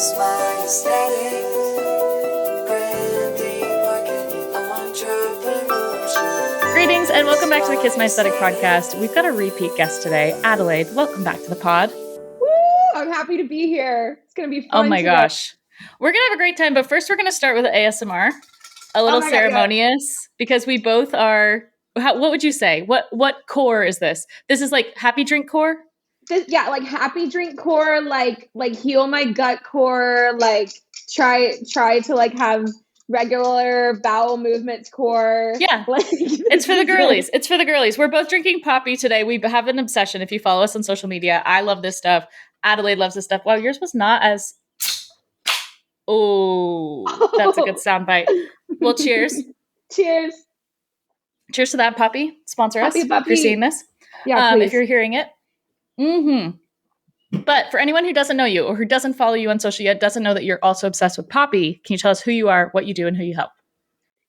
Kiss my aesthetic, branding, marketing, entrepreneurship. Greetings and welcome back to the Kiss My Aesthetic podcast. We've got a repeat guest today, Adelaide. Welcome back to the pod. Woo! I'm happy to be here. It's going to be fun. Oh my today. gosh. We're going to have a great time, but first we're going to start with ASMR. A little ceremonious because we both are, what would you say? What core is this? This is like happy drink core? Like happy drink core, like heal my gut core, like try to like have regular bowel movements core. Yeah. It's for the girlies. It's for the girlies. We're both drinking Poppy today. We have an obsession. If you follow us on social media, I love this stuff. Adelaide loves this stuff. Wow, yours was not as... Oh, that's a good soundbite. Well, cheers. Cheers. Cheers to that, Poppy. Sponsor Happy us puppy. if you're seeing this. Yeah, if you're hearing it. But for anyone who doesn't know you or who doesn't follow you on social yet, doesn't know that you're also obsessed with Poppy, can you tell us who you are, what you do, and who you help?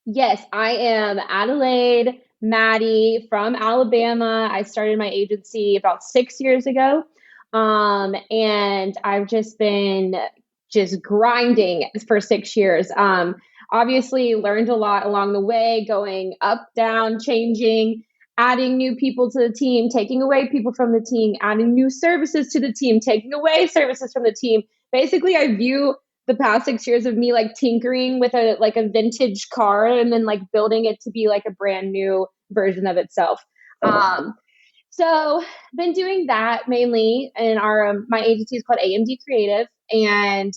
Yes, I am Adelaide Maddie from Alabama. I started my agency about 6 years ago. And I've just been grinding for 6 years. Obviously learned a lot along the way, going up, down, changing, adding new people to the team, taking away people from the team, adding new services to the team, taking away services from the team. Basically, I view the past 6 years of me like tinkering with a vintage car and then like building it to be like a brand new version of itself. So been doing that mainly, and my agency is called AMD Creative. And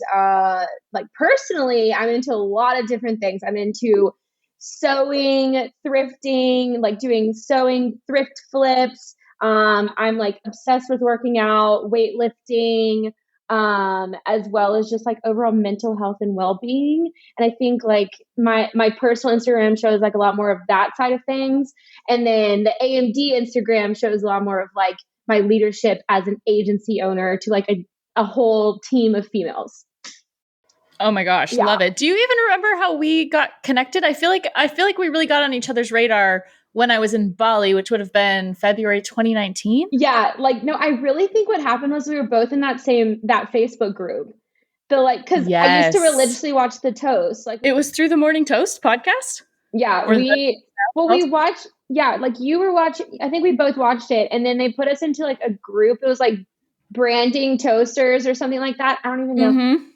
like personally, I'm into a lot of different things. I'm into sewing, thrifting, like doing sewing thrift flips. I'm like obsessed with working out, weightlifting, as well as just like overall mental health and well-being. And I think like my personal Instagram shows like a lot more of that side of things. And then the AMD Instagram shows a lot more of like my leadership as an agency owner to like a whole team of females. Oh my gosh, yeah. Love it. Do you even remember how we got connected? I feel like we really got on each other's radar when I was in Bali, which would have been February 2019. Yeah, like no, I really think what happened was we were both in that Facebook group. So like, because I used to religiously watch the Toast. Like it was through the Morning Toast podcast. Yeah, we watched. Yeah, like you were watching. I think we both watched it, and then they put us into like a group. It was like branding toasters or something like that. I don't even know. Mm-hmm.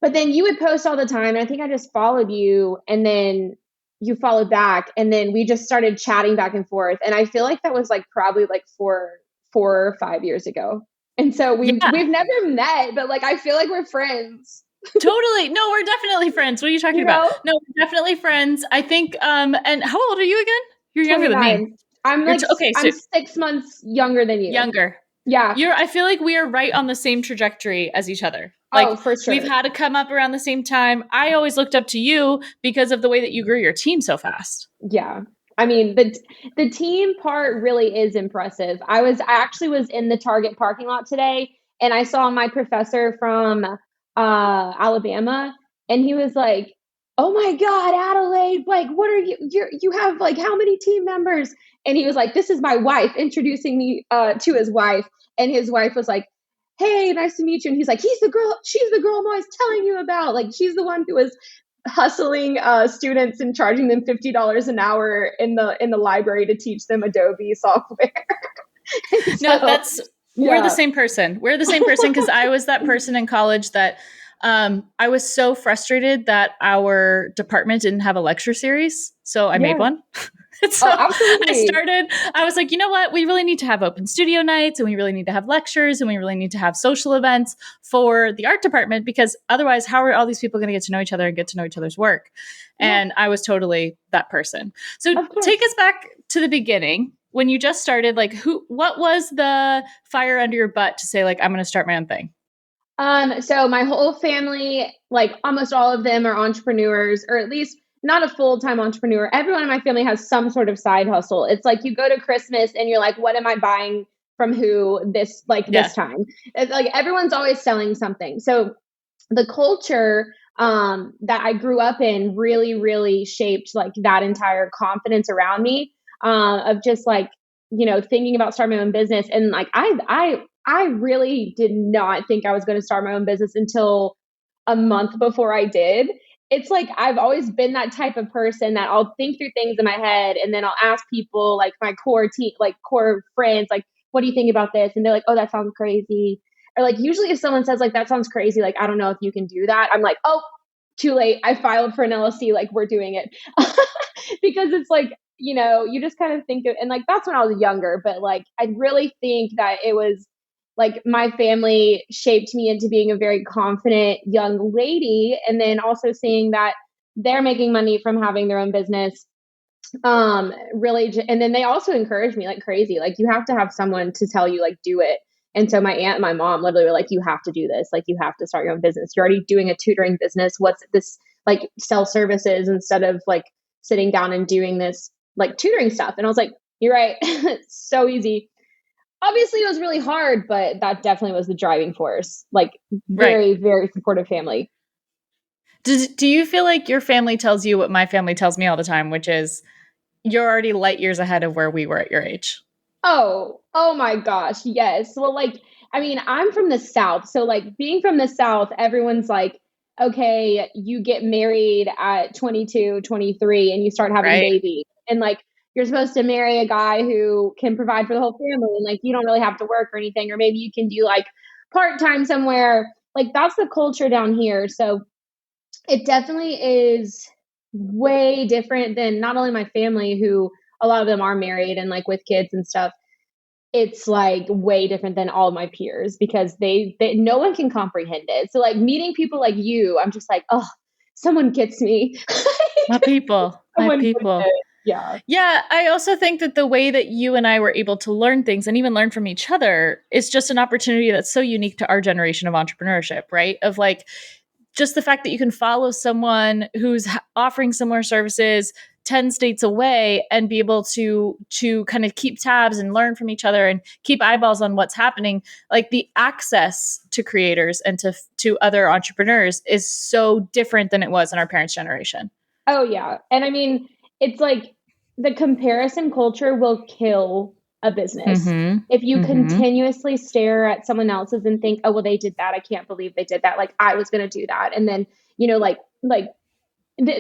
But then you would post all the time, and I think I just followed you, and then you followed back, and then we just started chatting back and forth. And I feel like that was like probably like four or 5 years ago. And so we've never met, but like I feel like we're friends. Totally. No, we're definitely friends. What are you talking about? No, we're definitely friends. I think and how old are you again? You're 29. Younger than me. I'm like I'm 6 months younger than you. Younger. Yeah. I feel like we are right on the same trajectory as each other. Like, for sure. We've had to come up around the same time. I always looked up to you because of the way that you grew your team so fast. Yeah. I mean, the team part really is impressive. I actually was in the Target parking lot today, and I saw my professor from Alabama, and he was like, "Oh my God, Adelaide, like, what are you have like how many team members?" And he was like, "This is my wife," introducing me to his wife. And his wife was like, "Hey, nice to meet you." And he's like, she's the girl I'm always telling you about. Like, she's the one who was hustling students and charging them $50 an hour in the library to teach them Adobe software. We're the same person. We're the same person because I was that person in college that I was so frustrated that our department didn't have a lecture series. So I made one. So I was like, you know what? We really need to have open studio nights, and we really need to have lectures, and we really need to have social events for the art department, because otherwise, how are all these people going to get to know each other and get to know each other's work? Yeah. And I was totally that person. So take us back to the beginning when you just started. Like, what was the fire under your butt to say, like, I'm going to start my own thing? So my whole family, like almost all of them, are entrepreneurs, or at least not a full-time entrepreneur. Everyone in my family has some sort of side hustle. It's like you go to Christmas and you're like, what am I buying from who this time? It's like everyone's always selling something. So the culture that I grew up in really, really shaped like that entire confidence around me of just like, thinking about starting my own business. And like, I really did not think I was going to start my own business until a month before I did. It's like I've always been that type of person that I'll think through things in my head and then I'll ask people like my core team, like core friends, like, what do you think about this? And they're like, oh, that sounds crazy. Or like usually if someone says like that sounds crazy, like I don't know if you can do that. I'm like, oh, too late. I filed for an LLC, like we're doing it. Because it's like, you just kind of think of, and like that's when I was younger, but like I really think that it was like my family shaped me into being a very confident young lady. And then also seeing that they're making money from having their own business. Really, and then they also encouraged me like crazy. Like you have to have someone to tell you like do it. And so my aunt and my mom literally were like, you have to do this. Like you have to start your own business. You're already doing a tutoring business. What's this, like sell services instead of like sitting down and doing this like tutoring stuff. And I was like, you're right. It's so easy. Obviously it was really hard, but that definitely was the driving force. Like very, very supportive family. Do you feel like your family tells you what my family tells me all the time, which is you're already light years ahead of where we were at your age? Oh my gosh. Yes. Well, like, I mean, I'm from the South. So, like, being from the South, everyone's like, okay, you get married at 22, 23, and you start having Right. babies. And, like, you're supposed to marry a guy who can provide for the whole family. And, like, you don't really have to work or anything. Or maybe you can do, like, part time somewhere. Like, that's the culture down here. So, it definitely is way different than not only my family, who a lot of them are married and like with kids and stuff. It's like way different than all my peers because they no one can comprehend it. So like meeting people like you, I'm just like, oh, someone gets me. My people. Someone gets it. Yeah. Yeah. I also think that the way that you and I were able to learn things and even learn from each other is just an opportunity that's so unique to our generation of entrepreneurship, right? Of like, just the fact that you can follow someone who's offering similar services 10 states away and be able to kind of keep tabs and learn from each other and keep eyeballs on what's happening. Like the access to creators and to other entrepreneurs is so different than it was in our parents' generation. Oh yeah. And I mean, it's like the comparison culture will kill a business. Mm-hmm. If you Mm-hmm. continuously stare at someone else's and think, oh, well, they did that. I can't believe they did that. Like I was going to do that. And then,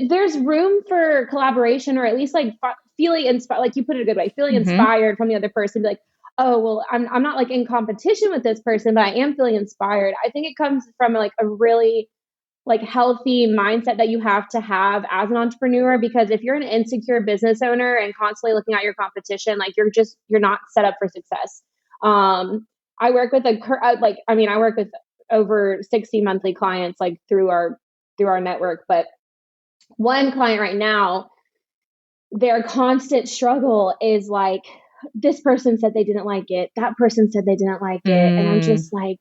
there's room for collaboration or at least like feeling inspired, like you put it a good way, feeling Mm-hmm. inspired from the other person. Be like, oh, well, I'm not like in competition with this person, but I am feeling inspired. I think it comes from like a really like healthy mindset that you have to have as an entrepreneur, because if you're an insecure business owner and constantly looking at your competition, like you're not set up for success. I work with I work with over 60 monthly clients like through our network, but one client right now, their constant struggle is like, this person said they didn't like it, that person said they didn't like it, and I'm just like,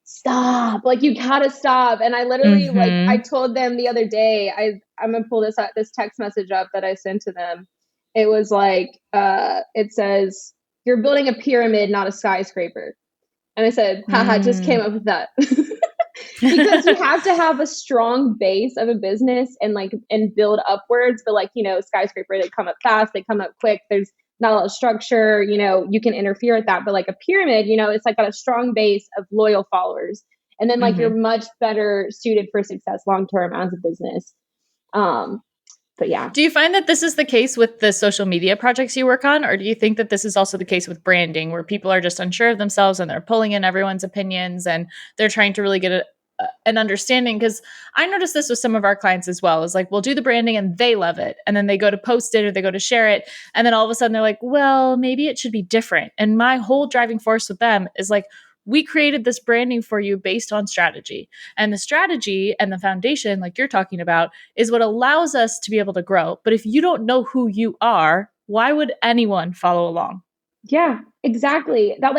stop, like you gotta stop. And I literally like I told them the other day, I'm gonna pull this text message up that I sent to them. It was like it says, you're building a pyramid, not a skyscraper. And I said, haha, just came up with that. Because you have to have a strong base of a business and build upwards. But skyscraper, they come up fast, they come up quick, there's not a lot of structure, you can interfere with that. But like a pyramid, it's like got a strong base of loyal followers. And then you're much better suited for success long term as a business. But yeah. Do you find that this is the case with the social media projects you work on? Or do you think that this is also the case with branding, where people are just unsure of themselves and they're pulling in everyone's opinions and they're trying to really get an understanding? Because I noticed this with some of our clients as well. Is like, we'll do the branding and they love it. And then they go to post it or they go to share it. And then all of a sudden they're like, well, maybe it should be different. And my whole driving force with them is like, we created this branding for you based on strategy. And the strategy and the foundation, like you're talking about, is what allows us to be able to grow. But if you don't know who you are, why would anyone follow along? Yeah, exactly. That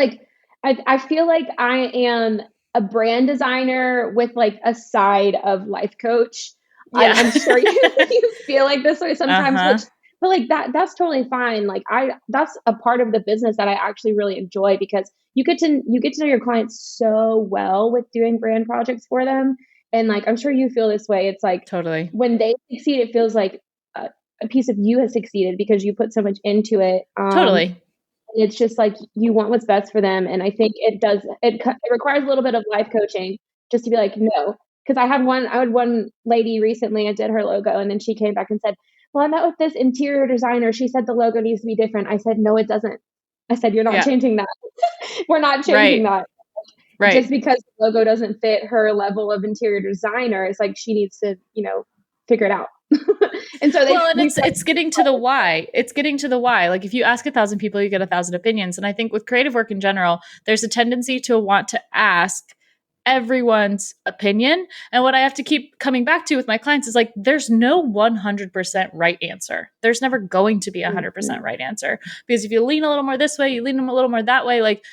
I feel like I am a brand designer with like a side of life coach. Yeah. I'm sure you feel like this way sometimes, but like that's totally fine. Like that's a part of the business that I actually really enjoy, because you get to know your clients so well with doing brand projects for them. And like, I'm sure you feel this way. It's like Totally. when they succeed, it feels like a piece of you has succeeded because you put so much into it. Totally. It's just like you want what's best for them. And I think it requires a little bit of life coaching just to be like, no, because I had one lady recently, I did her logo, and then she came back and said, well, I met with this interior designer. She said the logo needs to be different. I said, no, it doesn't. I said, you're not Yeah. changing that. We're not changing that. Just because the logo doesn't fit her level of interior designer, it's like she needs to, figure it out. And so it's getting to the why. It's getting to the why. Like if you ask 1,000 people, you get 1,000 opinions. And I think with creative work in general, there's a tendency to want to ask everyone's opinion. And what I have to keep coming back to with my clients is like, there's no 100% right answer. There's never going to be 100% right answer, because if you lean a little more this way, you lean a little more that way, like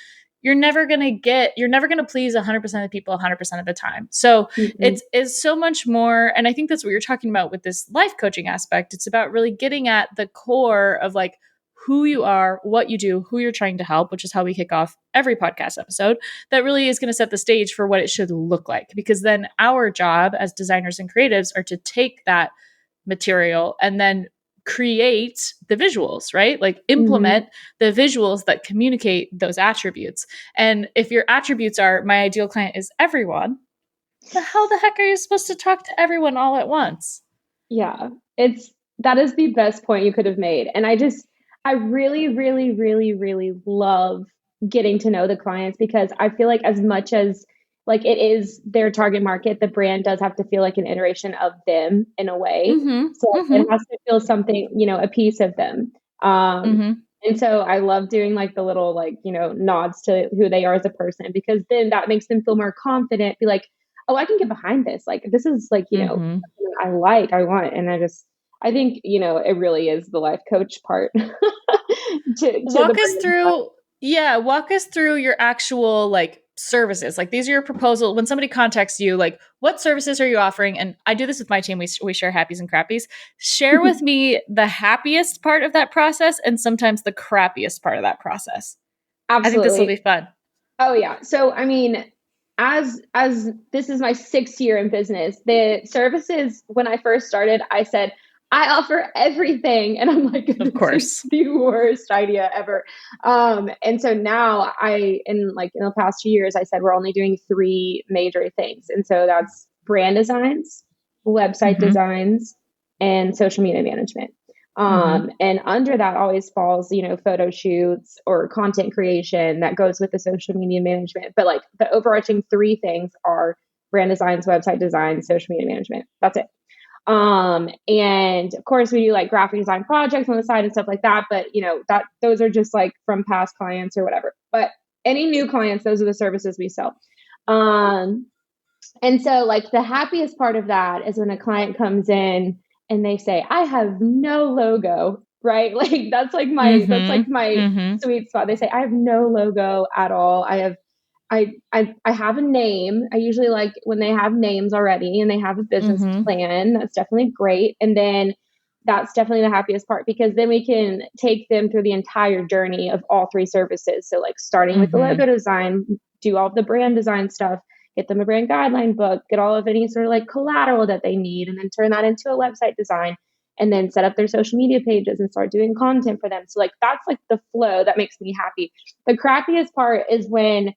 you're never going to please 100% of the people 100% of the time. So it's so much more. And I think that's what you're talking about with this life coaching aspect. It's about really getting at the core of like who you are, what you do, who you're trying to help, which is how we kick off every podcast episode. That really is going to set the stage for what it should look like. Because then our job as designers and creatives are to take that material and then create the visuals, right? Like implement the visuals that communicate those attributes. And if your attributes are, my ideal client is everyone, how the heck are you supposed to talk to everyone all at once? Yeah, that is the best point you could have made. And I really, really, really, really love getting to know the clients, because I feel like as much as like it is their target market, the brand does have to feel like an iteration of them in a way. It has to feel something, a piece of them. And so I love doing like the little like, nods to who they are as a person, because then that makes them feel more confident, be like, oh, I can get behind this. Like, this is like, I want. And I think, it really is the life coach part. Walk us through your actual like services. Like these are your proposal. When somebody contacts you, like what services are you offering? And I do this with my team. We share happies and crappies. Share with me the happiest part of that process and sometimes the crappiest part of that process. Absolutely. I think this will be fun. Oh yeah. So, I mean, as this is my 6th year in business, the services, when I first started, I said, I offer everything. And I'm like, of course, the worst idea ever. And so now in the past 2 years, I said, we're only doing 3 major things. And so that's brand designs, website designs, and social media management. And under that always falls, photo shoots or content creation that goes with the social media management. But like the overarching 3 things are brand designs, website design, social media management. That's it. And of course we do like graphic design projects on the side and stuff like that. But those are just like from past clients or whatever. But any new clients, those are the services we sell. And so like the happiest part of that is when a client comes in and they say, I have no logo, right? Like that's like my sweet spot. They say, I have no logo at all. I have a name. I usually like when they have names already and they have a business plan. That's definitely great. And then that's definitely the happiest part, because then we can take them through the entire journey of all 3 services. So like starting with the logo design, do all the brand design stuff, get them a brand guideline book, get all of any sort of like collateral that they need, and then turn that into a website design, and then set up their social media pages and start doing content for them. So like that's like the flow that makes me happy. The crappiest part is when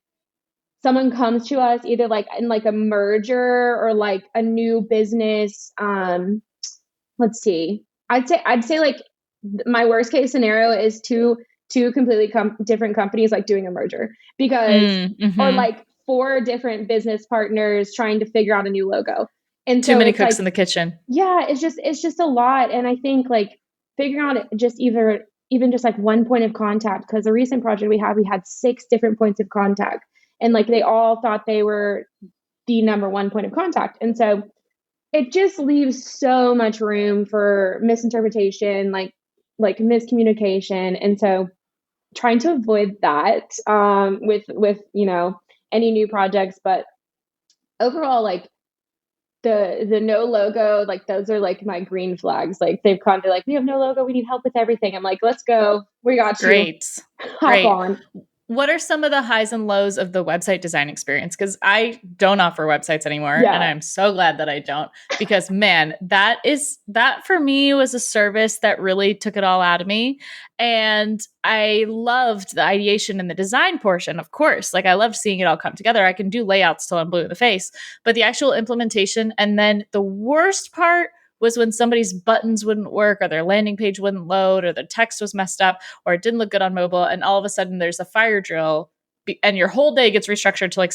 someone comes to us either like in like a merger or like a new business. Let's see. I'd say like my worst case scenario is two completely different companies like doing a merger, because or like 4 different business partners trying to figure out a new logo. And too many cooks in the kitchen. Yeah, it's just a lot. And I think like figuring out just even just like one point of contact, because the recent project we had 6 different points of contact. And like they all thought they were the number one point of contact. And so it just leaves so much room for misinterpretation, like miscommunication. And so trying to avoid that with any new projects. But overall, like the no logo, like those are like my green flags. Like they've come to like, we have no logo, we need help with everything. I'm like, let's go. We got you. Great. Hop on. what are some of the highs and lows of the website design experience? Because I don't offer websites anymore, and Yeah. I'm so glad that I don't. Because man, that for me was a service that really took it all out of me, and I loved the ideation and the design portion, of course. Like I loved seeing it all come together. I can do layouts till I'm blue in the face, but the actual implementation, and then the worst part was when somebody's buttons wouldn't work or their landing page wouldn't load or the text was messed up or it didn't look good on mobile, and all of a sudden there's a fire drill and your whole day gets restructured to like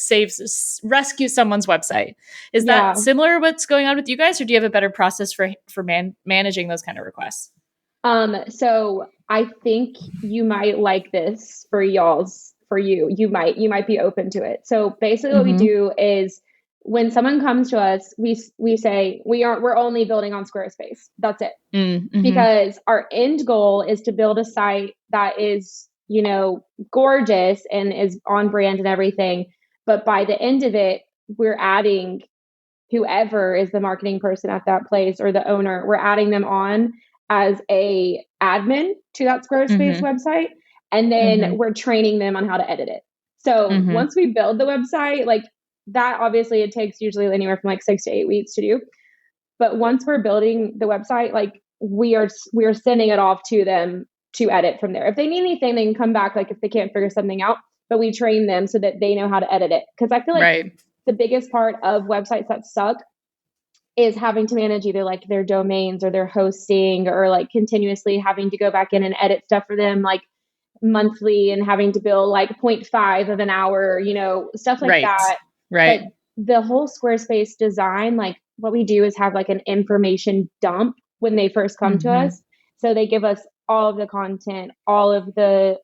rescue someone's website. Is Yeah. that similar what's going on with you guys, or do you have a better process for managing those kind of requests? So I think you might like this for you. You might be open to it. So basically what we do is when someone comes to us, we say we're only building on Squarespace. That's it. Because our end goal is to build a site that is, gorgeous and is on brand and everything. But by the end of it, we're adding whoever is the marketing person at that place or the owner, we're adding them on as a admin to that Squarespace website. And then we're training them on how to edit it. So once we build the website, like that, obviously it takes usually anywhere from like 6 to 8 weeks to do. But once we're building the website, like we are sending it off to them to edit from there. If they need anything, they can come back, like if they can't figure something out, but we train them so that they know how to edit it. Because I feel like the biggest part of websites that suck is having to manage either like their domains or their hosting, or like continuously having to go back in and edit stuff for them, like monthly, and having to bill like 0.5 of an hour, stuff like that. Right. But the whole Squarespace design, like what we do is have like an information dump when they first come to us. So they give us all of the content, all of the,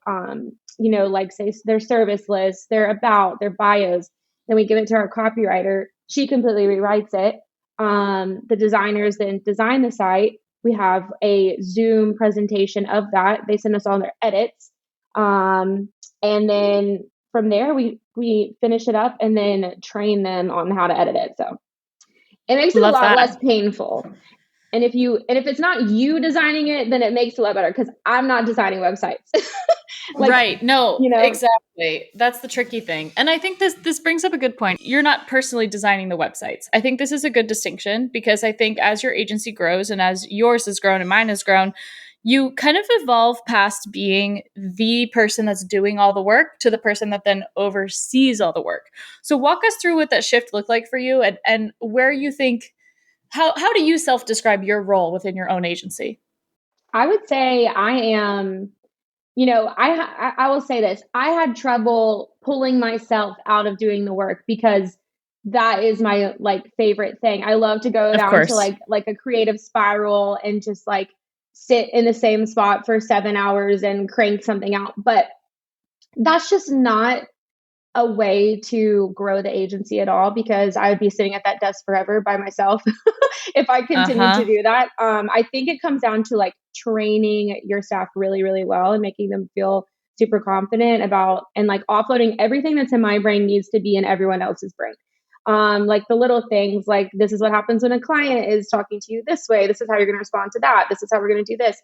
like say their service list, their about, their bios. Then we give it to our copywriter. She completely rewrites it. The designers then design the site. We have a Zoom presentation of that. They send us all their edits. And then from there, we finish it up and then train them on how to edit it. So it makes it a lot less painful. And if it's not you designing it, then it makes it a lot better, because I'm not designing websites. No, exactly. That's the tricky thing. And I think this brings up a good point. You're not personally designing the websites. I think this is a good distinction, because I think as your agency grows and as yours has grown and mine has grown, you kind of evolve past being the person that's doing all the work to the person that then oversees all the work. So walk us through what that shift looked like for you, and where you think, how do you self-describe your role within your own agency? I would say I am, I will say this. I had trouble pulling myself out of doing the work, because that is my like favorite thing. I love to go down to like a creative spiral and just like sit in the same spot for 7 hours and crank something out. But that's just not a way to grow the agency at all, because I would be sitting at that desk forever by myself if I continue to do that. I think it comes down to like training your staff really, really well and making them feel super confident about, and like offloading everything that's in my brain needs to be in everyone else's brain. Like the little things, like this is what happens when a client is talking to you this way. This is how you're going to respond to that. This is how we're going to do this.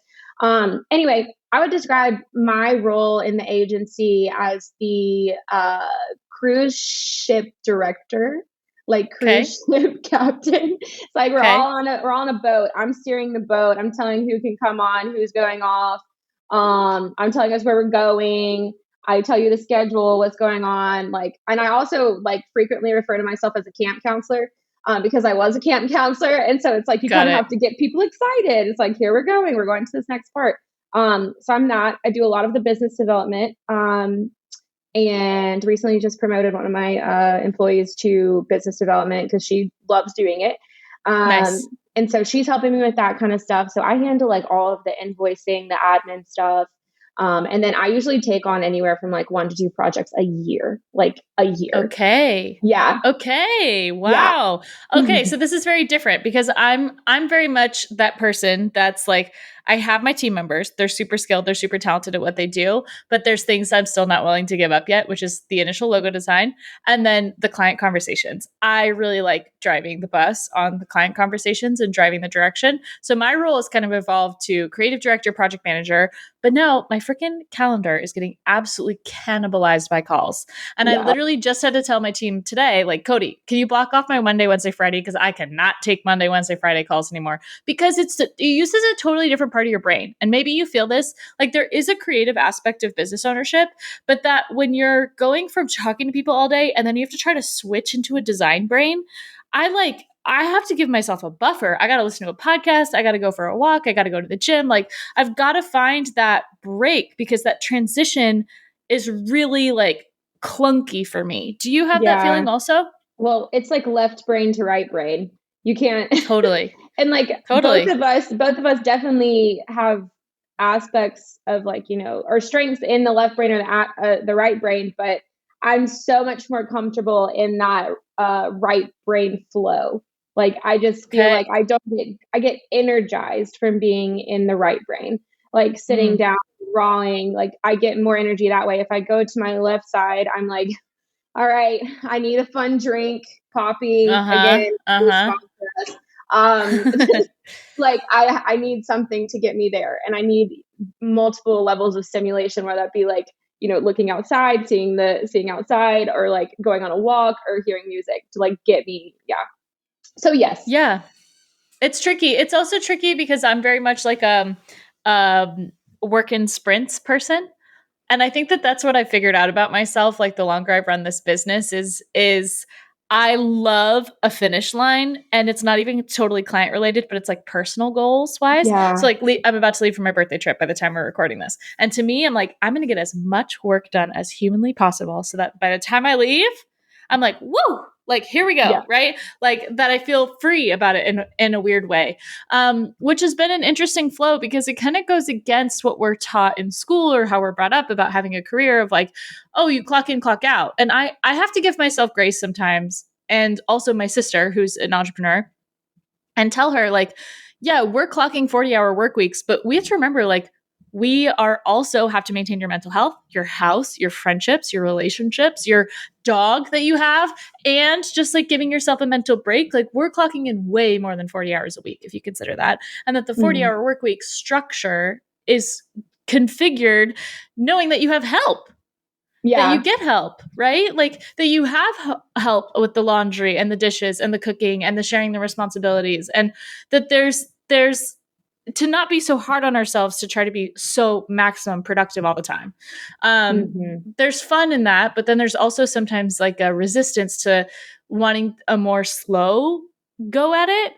Anyway, I would describe my role in the agency as the cruise ship director, like cruise ship captain. It's like we're all on a boat. I'm steering the boat. I'm telling who can come on, who's going off. I'm telling us where we're going. I tell you the schedule, what's going on. Like, and I also like frequently refer to myself as a camp counselor, because I was a camp counselor. And so it's like, you kind of have to get people excited. It's like, here we're going to this next part. So I'm not, I do a lot of the business development. And recently just promoted one of my employees to business development, because she loves doing it. Nice. And so she's helping me with that kind of stuff. So I handle like all of the invoicing, the admin stuff. And then I usually take on anywhere from like 1 to 2 projects a year, like a year. Okay. Yeah. Okay. Wow. Yeah. Okay. So this is very different, because I'm very much that person that's like, I have my team members. They're super skilled. They're super talented at what they do, but there's things I'm still not willing to give up yet, which is the initial logo design and then the client conversations. I really like driving the bus on the client conversations and driving the direction. So my role has kind of evolved to creative director, project manager, but no, my freaking calendar is getting absolutely cannibalized by calls. And I Yeah. literally just had to tell my team today, like, Cody, can you block off my Monday, Wednesday, Friday? Because I cannot take Monday, Wednesday, Friday calls anymore because it uses a totally different part of your brain. And maybe you feel this, like there is a creative aspect of business ownership, but that when you're going from talking to people all day and then you have to try to switch into a design brain, I have to give myself a buffer. I got to listen to a podcast. I got to go for a walk. I got to go to the gym. Like I've got to find that break because that transition is really like clunky for me. Do you have that feeling also? Well, it's like left brain to right brain. You can't Totally. and like Totally. both of us definitely have aspects of like, or strengths in the left brain or the right brain, but I'm so much more comfortable in that right brain flow. Like I just feel like I get energized from being in the right brain, like sitting down, drawing, like I get more energy that way. If I go to my left side, I'm like, all right, I need a fun drink, coffee again. Um, like I need something to get me there, and I need multiple levels of stimulation, whether that be like, looking outside, seeing outside, or like going on a walk or hearing music to like get me. Yeah. So yes. Yeah. It's tricky. It's also tricky because I'm very much like work in sprints person. And I think that that's what I figured out about myself. Like the longer I've run this business is I love a finish line, and it's not even totally client related, but it's like personal goals wise. Yeah. So like I'm about to leave for my birthday trip by the time we're recording this. And to me, I'm like, I'm going to get as much work done as humanly possible so that by the time I leave, I'm like, whoa, like here we go, Yeah. right? Like that I feel free about it in a weird way, which has been an interesting flow because it kind of goes against what we're taught in school or how we're brought up about having a career of like, oh, you clock in, clock out. And I have to give myself grace sometimes, and also my sister who's an entrepreneur, and tell her like, yeah, we're clocking 40-hour work weeks, but we have to remember like we are also have to maintain your mental health, your house, your friendships, your relationships, your dog that you have, and just like giving yourself a mental break. Like we're clocking in way more than 40 hours a week if you consider that. And that the 40-hour work week structure is configured knowing that you have help. Yeah. That you get help, right? Like that you have help with the laundry and the dishes and the cooking and the sharing the responsibilities, and that there's to not be so hard on ourselves to try to be so maximum productive all the time. There's fun in that, but then there's also sometimes like a resistance to wanting a more slow go at it.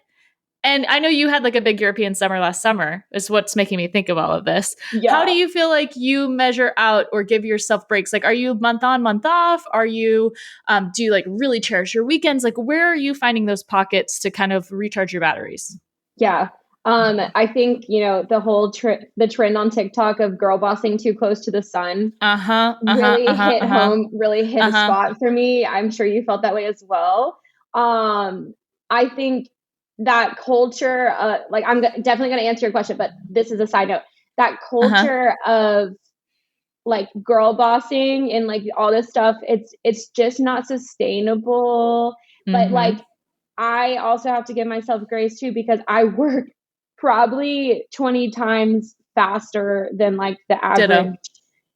And I know you had like a big European summer last summer, is what's making me think of all of this. Yeah. How do you feel like you measure out or give yourself breaks? Like, are you month on, month off? Are you, do you like really cherish your weekends? Like, where are you finding those pockets to kind of recharge your batteries? Yeah. I think, the whole the trend on TikTok of girl bossing too close to the sun really hit home, really hit a spot for me. I'm sure you felt that way as well. I think that culture, like I'm definitely going to answer your question, but this is a side note. That culture of like girl bossing and like all this stuff, it's just not sustainable. But like I also have to give myself grace too, because I work probably 20 times faster than like the average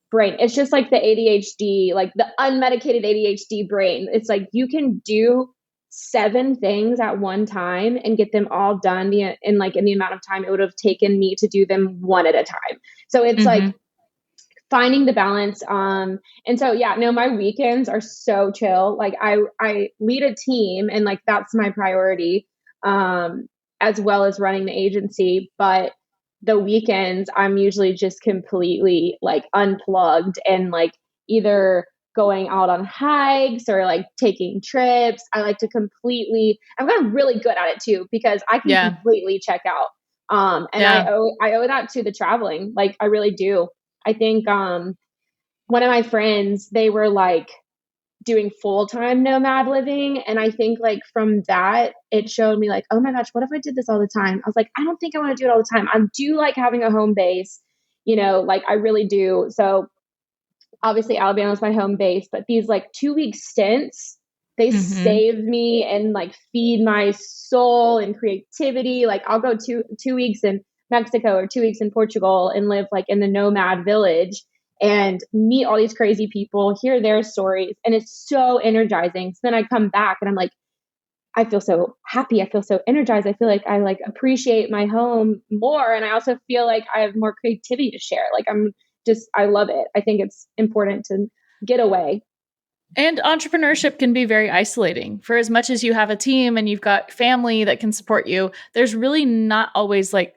brain. It's just like the ADHD, like the unmedicated ADHD brain. It's like you can do 7 things at one time and get them all done in the amount of time it would have taken me to do them one at a time. So it's like finding the balance. And so, yeah, no, my weekends are so chill. Like I lead a team and like, that's my priority, as well as running the agency. But the weekends, I'm usually just completely like unplugged and like either going out on hikes or like taking trips. I like to I'm kind of really good at it too, because I can completely check out. And I owe that to the traveling. Like I really do. I think, one of my friends, they were like doing full-time nomad living. And I think like from that, it showed me like, oh my gosh, what if I did this all the time? I was like, I don't think I want to do it all the time. I do like having a home base, like I really do. So obviously Alabama is my home base, but these like 2-week stints, they save me and like feed my soul and creativity. Like I'll go 2 weeks in Mexico or 2 weeks in Portugal and live like in the nomad village and meet all these crazy people, hear their stories. And it's so energizing. So then I come back and I'm like, I feel so happy. I feel so energized. I feel like I like appreciate my home more. And I also feel like I have more creativity to share. Like I love it. I think it's important to get away. And entrepreneurship can be very isolating. For as much as you have a team and you've got family that can support you, there's really not always like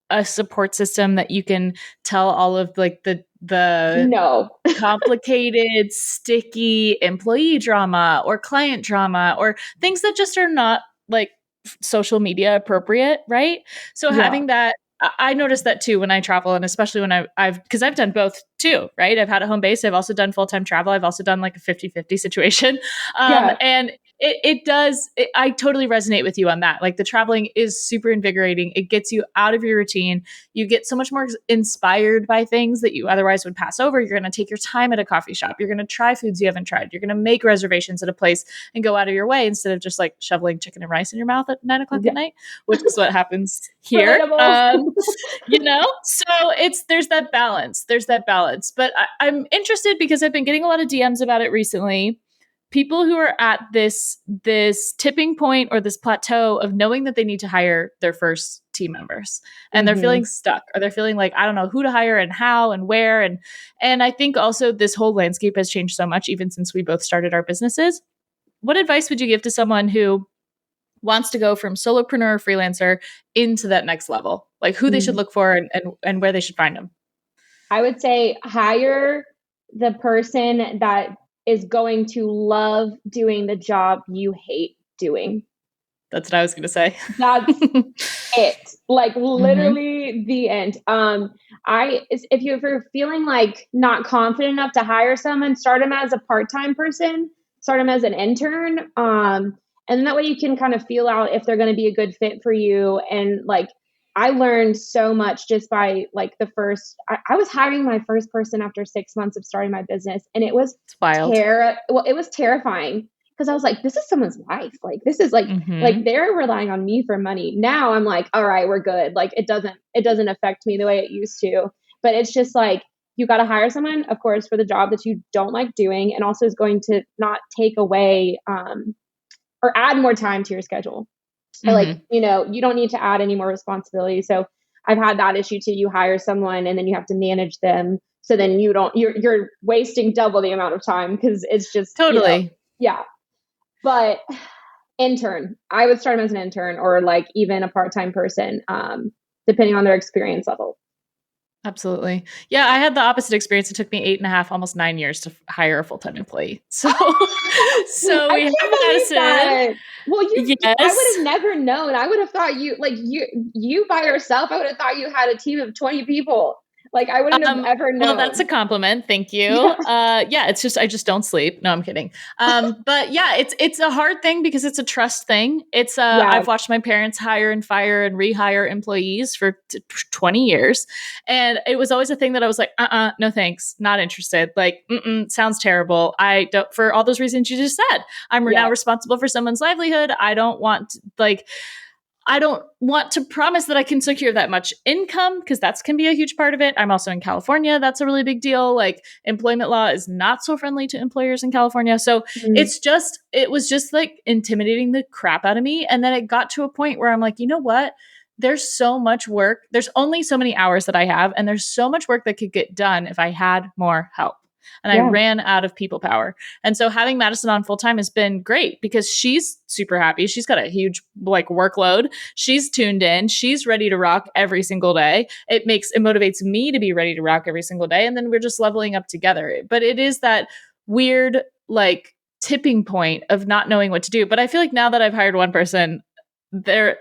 a support system that you can tell all of like the No. complicated, sticky employee drama or client drama or things that just are not like social media appropriate, right? So having that, I noticed that too when I travel, and especially when because I've done both too, right? I've had a home base. I've also done full-time travel. I've also done like a 50-50 situation. And I totally resonate with you on that. Like the traveling is super invigorating. It gets you out of your routine. You get so much more inspired by things that you otherwise would pass over. You're going to take your time at a coffee shop. You're going to try foods you haven't tried. You're going to make reservations at a place and go out of your way instead of just like shoveling chicken and rice in your mouth at 9:00 at night, which is what happens here. So there's that balance. But I'm interested because I've been getting a lot of DMs about it recently. People who are at this tipping point or this plateau of knowing that they need to hire their first team members and they're feeling stuck, or they're feeling like, I don't know who to hire and how and where. And I think also this whole landscape has changed so much, even since we both started our businesses. What advice would you give to someone who wants to go from solopreneur or freelancer into that next level? Like who they should look for and where they should find them? I would say hire the person that is going to love doing the job you hate doing. That's what I was going to say. That's it. Like literally the end. If you're feeling like not confident enough to hire someone, start them as a part-time person, start them as an intern. And that way you can kind of feel out if they're going to be a good fit for you. And like, I learned so much just by like I was hiring my first person after 6 months of starting my business. And it was wild. It was terrifying because I was like, this is someone's life. Like, this is like, like they're relying on me for money. Now I'm like, all right, we're good. Like it doesn't affect me the way it used to, but it's just like, you got to hire someone, of course, for the job that you don't like doing. And also is going to not take away, or add more time to your schedule. Like, you don't need to add any more responsibility. So I've had that issue too. You hire someone and then you have to manage them. So then you're wasting double the amount of time because it's just totally. But intern, I would start them as an intern or like even a part-time person, depending on their experience level. Absolutely. Yeah, I had the opposite experience. It took me 8.5, almost 9 years to hire a full-time employee. So we have Madison. Well, I would have never known. I would have thought you by yourself, I would have thought you had a team of 20 people. Like I wouldn't have ever known. Well, that's a compliment. Thank you. It's just, I just don't sleep. No, I'm kidding. But yeah, it's a hard thing because it's a trust thing. It's I've watched my parents hire and fire and rehire employees for 20 years. And it was always a thing that I was like, no, thanks. Not interested. Like, sounds terrible. I don't, for all those reasons you just said, I'm now responsible for someone's livelihood. I don't want to promise that I can secure that much income because that can be a huge part of it. I'm also in California. That's a really big deal. Like employment law is not so friendly to employers in California. So it was just like intimidating the crap out of me. And then it got to a point where I'm like, you know what? There's so much work. There's only so many hours that I have. And there's so much work that could get done if I had more help. And I ran out of people power. And so having Madison on full time has been great because she's super happy. She's got a huge like workload. She's tuned in. She's ready to rock every single day. It motivates me to be ready to rock every single day. And then we're just leveling up together. But it is that weird like tipping point of not knowing what to do. But I feel like now that I've hired one person, the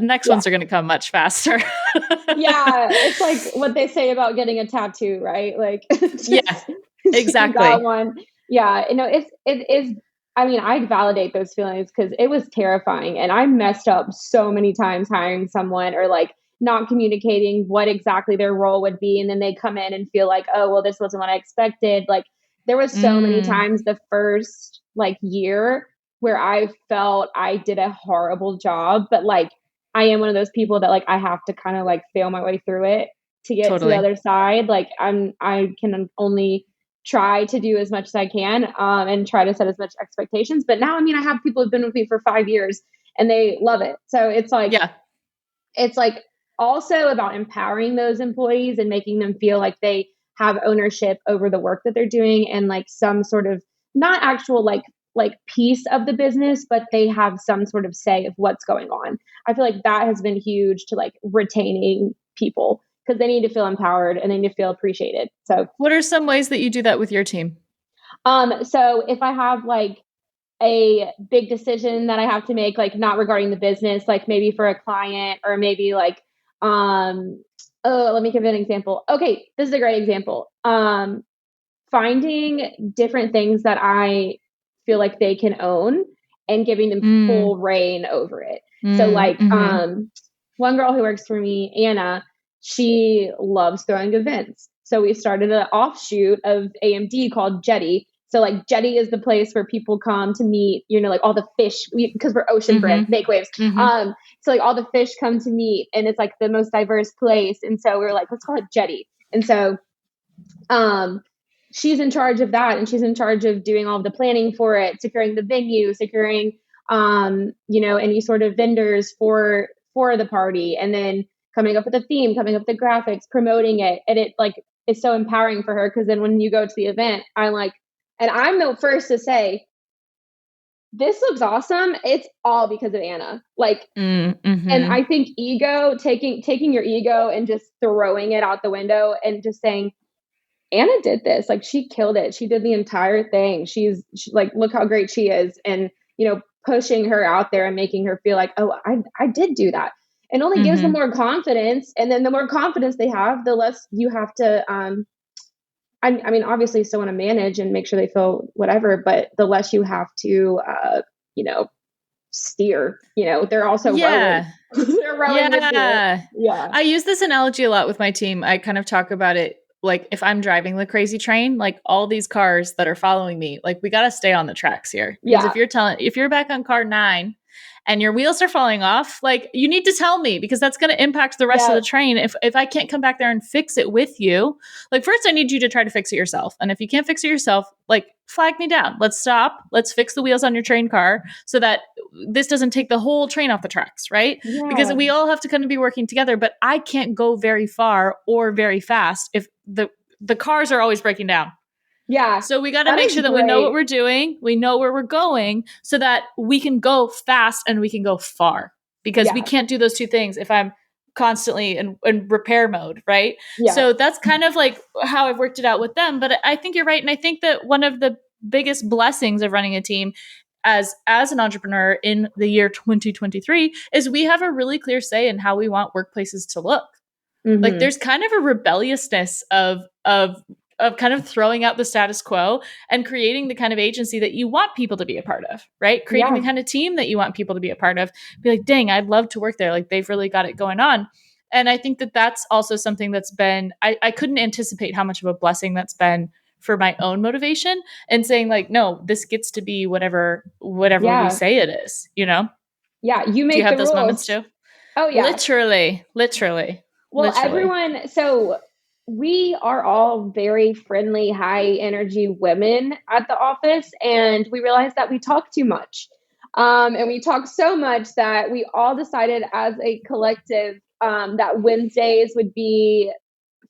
next ones are going to come much faster. It's like what they say about getting a tattoo, right? Like, exactly. That one. Yeah, it is. I mean, I validate those feelings because it was terrifying, and I messed up so many times hiring someone or like not communicating what exactly their role would be, and then they come in and feel like, oh, well, this wasn't what I expected. Like there was so many Mm, times the first like year where I felt I did a horrible job, but like I am one of those people that like I have to kind of like fail my way through it to get to the totally. other side. Like I can only try to do as much as I can, and try to set as much expectations. But now, I mean, I have people who've been with me for 5 years and they love it. So Yeah, it's like also about empowering those employees and making them feel like they have ownership over the work that they're doing and like some sort of not actual like piece of the business, but they have some sort of say of what's going on. I feel like that has been huge to like retaining people because they need to feel empowered and they need to feel appreciated. So what are some ways that you do that with your team? so if I have like a big decision that I have to make, like not regarding the business, like maybe for a client or maybe like, oh, let me give you an example. Okay, this is a great example. Finding different things that I feel like they can own and giving them Mm, full reign over it. So mm, like, mm-hmm, one girl who works for me, Anna, she loves throwing events. So we started an offshoot of AMD called Jetty. So like Jetty is the place where people come to meet, like all the fish, because we're ocean brand, mm-hmm, make waves. mm-hmm. So like all the fish come to meet and it's like the most diverse place. And so we were like, let's call it Jetty. And so um, she's in charge of that, and she's in charge of doing all of the planning for it, securing the venue, securing any sort of vendors for the party, and then coming up with a theme, coming up with the graphics, promoting it, and it like is so empowering for her because then when you go to the event, and I'm the first to say this looks awesome. It's all because of Anna. Like, and Mm-hmm. I think taking your ego and just throwing it out the window and just saying, Anna did this. Like she killed it. She did the entire thing. She, like, look how great she is. And, pushing her out there and making her feel like, oh, I did do that. It only gives them Mm-hmm. more confidence. And then the more confidence they have, the less you have to, I mean, obviously you still want to manage and make sure they feel whatever, but the less you have to, you know, steer, they're also rowing. Yeah. They're rowing with you. Yeah. Yeah. I use this analogy a lot with my team. I kind of talk about it like if I'm driving the crazy train, like all these cars that are following me, like we got to stay on the tracks here. Because Yeah. if you're back on car 9 and your wheels are falling off, like you need to tell me because that's going to impact the rest of Yeah. the train. If I can't come back there and fix it with you, like first I need you to try to fix it yourself. And if you can't fix it yourself, like flag me down. Let's stop. Let's fix the wheels on your train car so that this doesn't take the whole train off the tracks, right? Because Yeah. we all have to kind of be working together, but I can't go very far or very fast if the cars are always breaking down. Yeah. So we got to That make is sure that we know what great. we're doing, we know where we're going so that we can go fast and we can go far because we Yeah. can't do those two things if I'm constantly in repair mode, right? Yeah. So that's kind of like how I've worked it out with them, but I think you're right, and I think that one of the biggest blessings of running a team as an entrepreneur in the year 2023 is we have a really clear say in how we want workplaces to look. Like Mm-hmm. there's kind of a rebelliousness of kind of throwing out the status quo and creating the kind of agency that you want people to be a part of, right? Creating Yeah. the kind of team that you want people to be a part of. Be like, dang, I'd love to work there. Like they've really got it going on. And I think that that's also something that's been, I couldn't anticipate how much of a blessing that's been for my own motivation and saying like, no, this gets to be whatever we Yeah. say it is, you know? Yeah. You Do you make have the those moments rules. too? Oh, yeah. Well, Literally. so we are all very friendly, high energy women at the office, and we realized that we talk too much. And we talk so much that we all decided as a collective that Wednesdays would be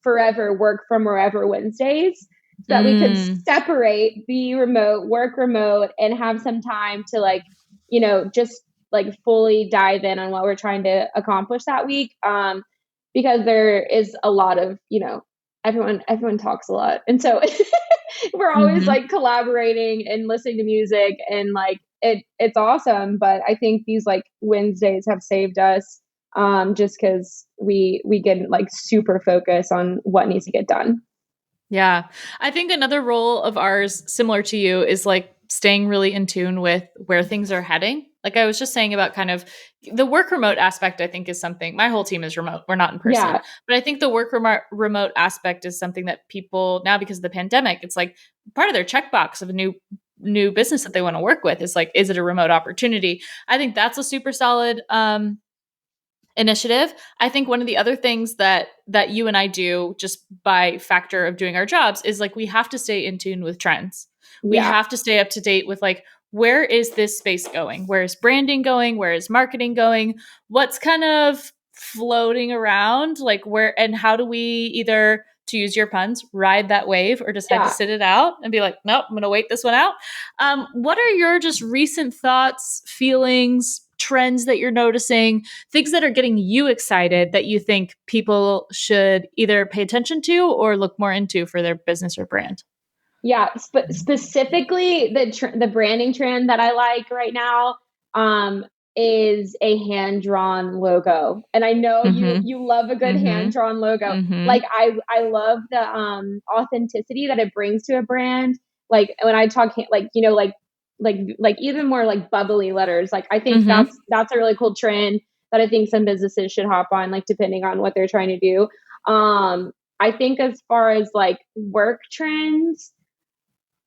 forever work from wherever Wednesdays so that we could Mm, separate, be remote, work remote, and have some time to just like fully dive in on what we're trying to accomplish that week. Because there is a lot of, everyone talks a lot. And so we're always mm-hmm. like collaborating and listening to music and like it's awesome. But I think these like Wednesdays have saved us just because we get like super focused on what needs to get done. Yeah. I think another role of ours, similar to you, is like staying really in tune with where things are heading. Like I was just saying about kind of the work remote aspect, I think is something. My whole team is remote. We're not in person. Yeah. But I think the work remote aspect is something that people now, because of the pandemic, it's like part of their checkbox of a new business that they want to work with is like, is it a remote opportunity? I think that's a super solid initiative. I think one of the other things that you and I do just by factor of doing our jobs is like we have to stay in tune with trends. We Yeah. have to stay up to date with like where is this space going? Where is branding going? Where is marketing going? What's kind of floating around? Like where and how do we either, to use your puns, ride that wave or just had to Yeah. sit it out and be like, nope, I'm going to wait this one out. What are your just recent thoughts, feelings, trends that you're noticing, things that are getting you excited that you think people should either pay attention to or look more into for their business or brand? Yeah, specifically the branding trend that I like right now um, is a hand drawn logo, and I know Mm-hmm. you love a good Mm-hmm. hand drawn logo. Mm-hmm. Like I love the authenticity that it brings to a brand. Like when I talk like like even more like bubbly letters. Like I think Mm-hmm. that's a really cool trend that I think some businesses should hop on, like depending on what they're trying to do. I think as far as like work trends,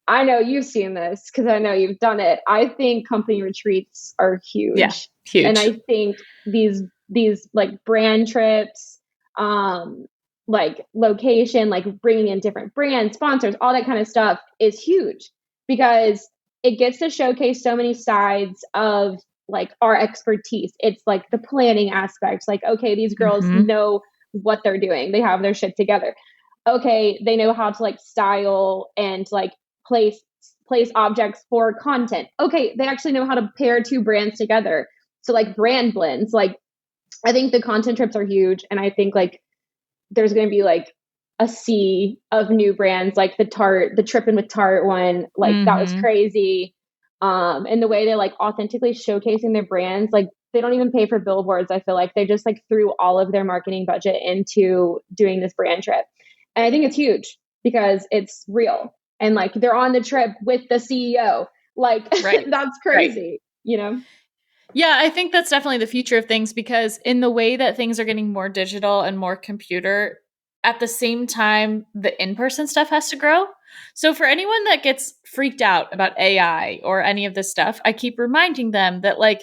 I know you've seen this because I know you've done it. I think company retreats are Yeah. huge. And Huge. I think these like brand trips, um, like location, like bringing in different brands, sponsors, all that kind of stuff is huge because it gets to showcase so many sides of like our expertise. It's like the planning aspect, like, okay, these girls Mm-hmm. know what they're doing. They have their shit together. Okay, they know how to like style and like place place objects for content. Okay, they actually know how to pair two brands together. So like brand blends. Like I think the content trips are huge, and I think like there's going to be like a sea of new brands, like the Trippin' with Tarte one, like that was Mm-hmm. crazy. And the way they like authentically showcasing their brands, like they don't even pay for billboards. I feel like they just like threw all of their marketing budget into doing this brand trip, and I think it's huge because it's real and like they're on the trip with the CEO. Like Right. that's Right. crazy, you know? Yeah, I think that's definitely the future of things because in the way that things are getting more digital and more computer, at the same time, the in person stuff has to grow. So, for anyone that gets freaked out about AI or any of this stuff, I keep reminding them that, like,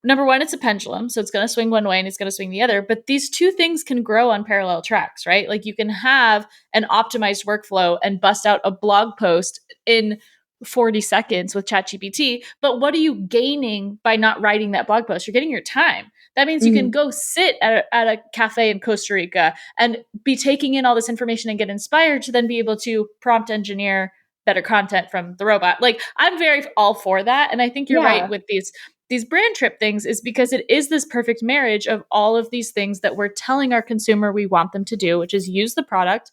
number one, it's a pendulum. So, it's going to swing one way and it's going to swing the other. But these two things can grow on parallel tracks, right? Like, you can have an optimized workflow and bust out a blog post in 40 seconds with ChatGPT. But what are you gaining by not writing that blog post? You're getting your time. That means you can Mm-hmm. go sit at a cafe in Costa Rica and be taking in all this information and get inspired to then be able to prompt engineer better content from the robot. Like I'm very all for that. And I think you're right Yeah. with these brand trip things is because it is this perfect marriage of all of these things that we're telling our consumer we want them to do, which is use the product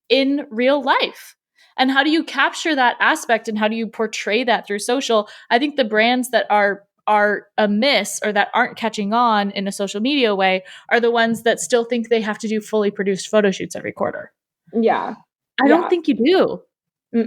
in real life. And how do you capture that aspect and how do you portray that through social? I think the brands that are amiss or that aren't catching on in a social media way are the ones that still think they have to do fully produced photo shoots every quarter. Yeah. I don't Yeah. think you do.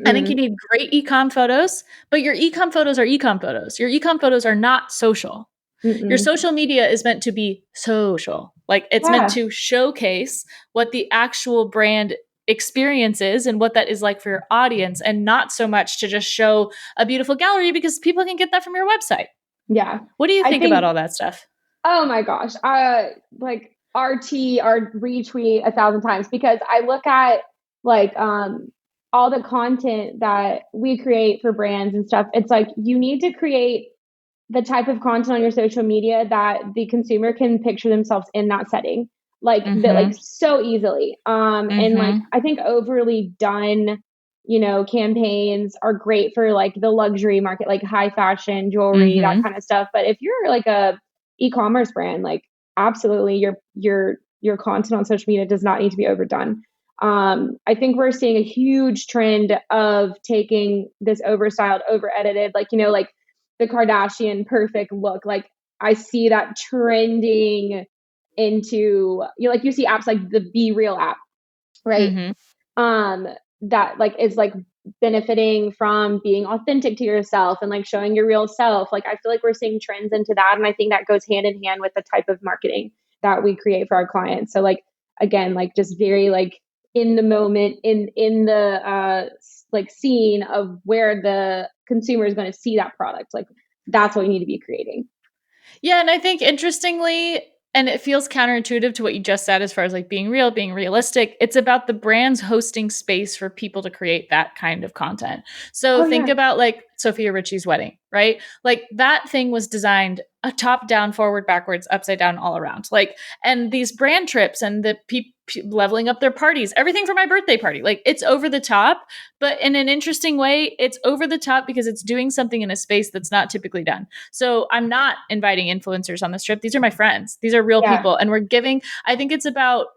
I think you Mm-mm. need great ecom photos, but your ecom photos are ecom photos. Your ecom photos are not social. Your Mm-mm. social media is meant to be social. Like it's meant Yeah. to showcase what the actual brand experience is and what that is like for your audience, and not so much to just show a beautiful gallery because people can get that from your website. Yeah. What do you I think about think, all that stuff? oh my gosh, like RT or retweet 1,000 times because I look at like all the content that we create for brands and stuff. It's like you need to create the type of content on your social media that the consumer can picture themselves in that setting, like that, like Mm-hmm. so easily. And like Mm-hmm. I think overly done, campaigns are great for like the luxury market, like high fashion jewelry, that Mm-hmm. kind of stuff. But if you're like a e-commerce brand, like absolutely your content on social media does not need to be overdone. I think we're seeing a huge trend of taking this overstyled, over edited, like like the Kardashian perfect look. Like I see that trending into like you see apps like the Be Real app, right? Mm-hmm. Um, that like is like benefiting from being authentic to yourself and like showing your real self. Like I feel like we're seeing trends into that. And I think that goes hand in hand with the type of marketing that we create for our clients. So like, again, like just very like in the moment, in the like scene of where the consumer is going to see that product. Like that's what you need to be creating. Yeah. And I think interestingly, and it feels counterintuitive to what you just said as far as like being real, being realistic. It's about the brands hosting space for people to create that kind of content. So think about like Sophia Richie's wedding, right? Like that thing was designed a top down, forward, backwards, upside down, all around. Like, and these brand trips and the leveling up their parties, everything for my birthday party, like it's over the top, but in an interesting way, it's over the top because it's doing something in a space that's not typically done. So I'm not inviting influencers on this trip. These are my friends. These are real people. And we're giving, I think it's about,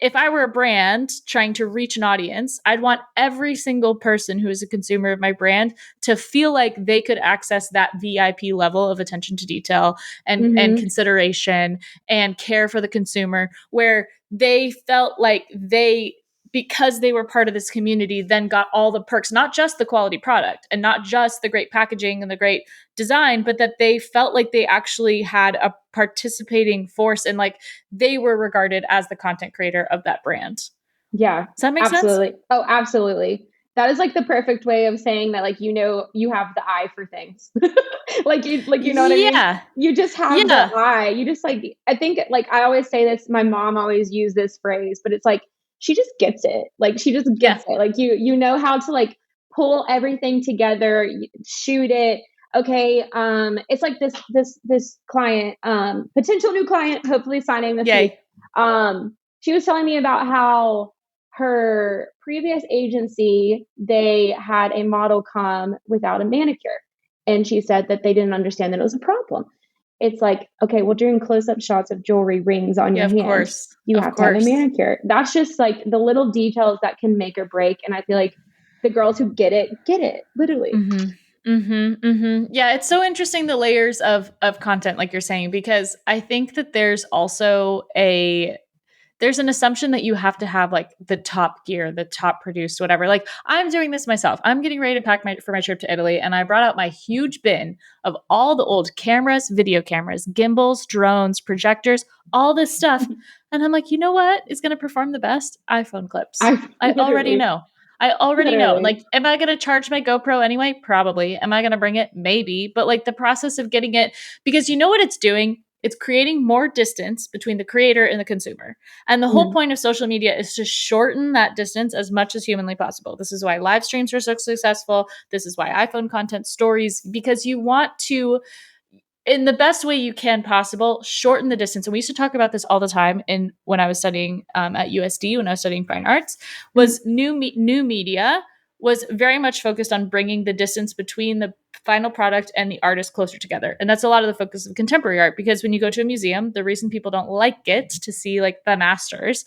if I were a brand trying to reach an audience, I'd want every single person who is a consumer of my brand to feel like they could access that VIP level of attention to detail and consideration and care for the consumer, where they felt like they, because they were part of this community, then got all the perks, not just the quality product and not just the great packaging and the great design, but that they felt like they actually had a participating force and like they were regarded as the content creator of that brand. Yeah. Does that make absolutely. sense? Oh, absolutely. That is like the perfect way of saying that, like, you know, you have the eye for things. Like you know what I mean? You just have the eye. You just like, I think like, I always say this, my mom always used this phrase, but it's like, she just gets it. Like she just gets it. Like you know how to like pull everything together, shoot it. Okay. It's like this client, potential new client, hopefully signing this week. She was telling me about how her previous agency, they had a model come without a manicure. And she said that they didn't understand that it was a problem. It's like, okay, well, during close-up shots of jewelry, rings on your hand, you have to have a manicure. That's just like the little details that can make or break. And I feel like the girls who get it, literally. Yeah, it's so interesting, the layers of content, like you're saying, because I think that there's also there's an assumption that you have to have like the top gear, the top produced, whatever. Like I'm doing this myself. I'm getting ready to pack for my trip to Italy. And I brought out my huge bin of all the old cameras, video cameras, gimbals, drones, projectors, all this stuff. And I'm like, you know what is going to perform the best? iPhone clips. I already know. I already know. Like, am I going to charge my GoPro anyway? Probably. Am I going to bring it? Maybe. But like the process of getting it, because you know what it's doing? It's creating more distance between the creator and the consumer. And the whole point of social media is to shorten that distance as much as humanly possible. This is why live streams are so successful. This is why iPhone content, stories, because you want to, in the best way you can possible, shorten the distance. And we used to talk about this all the time when I was studying at USD, when I was studying fine arts, was new media was very much focused on bringing the distance between the final product and the artist closer together. And that's a lot of the focus of contemporary art, because when you go to a museum, the reason people don't like it to see like the masters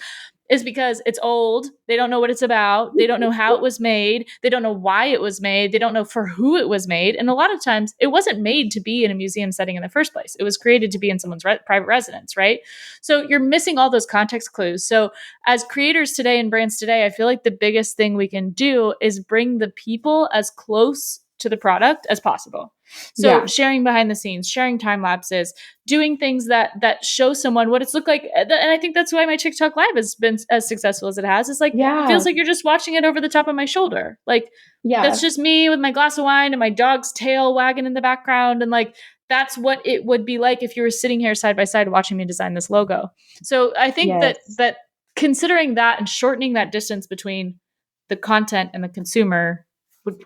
is because it's old. They don't know what it's about. They don't know how it was made. They don't know why it was made. They don't know for who it was made. And a lot of times it wasn't made to be in a museum setting in the first place. It was created to be in someone's private residence, right? So you're missing all those context clues. So as creators today and brands today, I feel like the biggest thing we can do is bring the people as close to the product as possible. So sharing behind the scenes, sharing time lapses, doing things that show someone what it's looked like. And I think that's why my TikTok live has been as successful as it has. It's like, it feels like you're just watching it over the top of my shoulder. Like that's just me with my glass of wine and my dog's tail wagging in the background. And like, that's what it would be like if you were sitting here side by side watching me design this logo. So I think that considering that and shortening that distance between the content and the consumer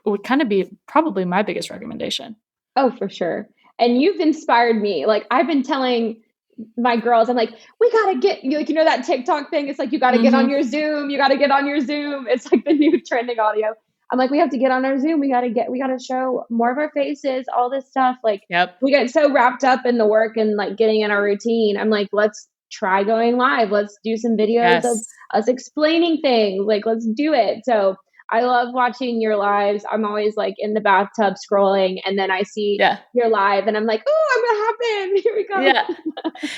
would kind of be probably my biggest recommendation. Oh, for sure. And you've inspired me. Like I've been telling my girls, I'm like, we got to get, like, you know, that TikTok thing. It's like, you got to get on your Zoom. You got to get on your Zoom. It's like the new trending audio. I'm like, we have to get on our Zoom. We got to show more of our faces, all this stuff. Like we get so wrapped up in the work and like getting in our routine. I'm like, let's try going live. Let's do some videos of us explaining things. Like, let's do it. So I love watching your lives. I'm always like in the bathtub scrolling, and then I see your live and I'm like, oh, I'm gonna happen. Here we go. Yeah.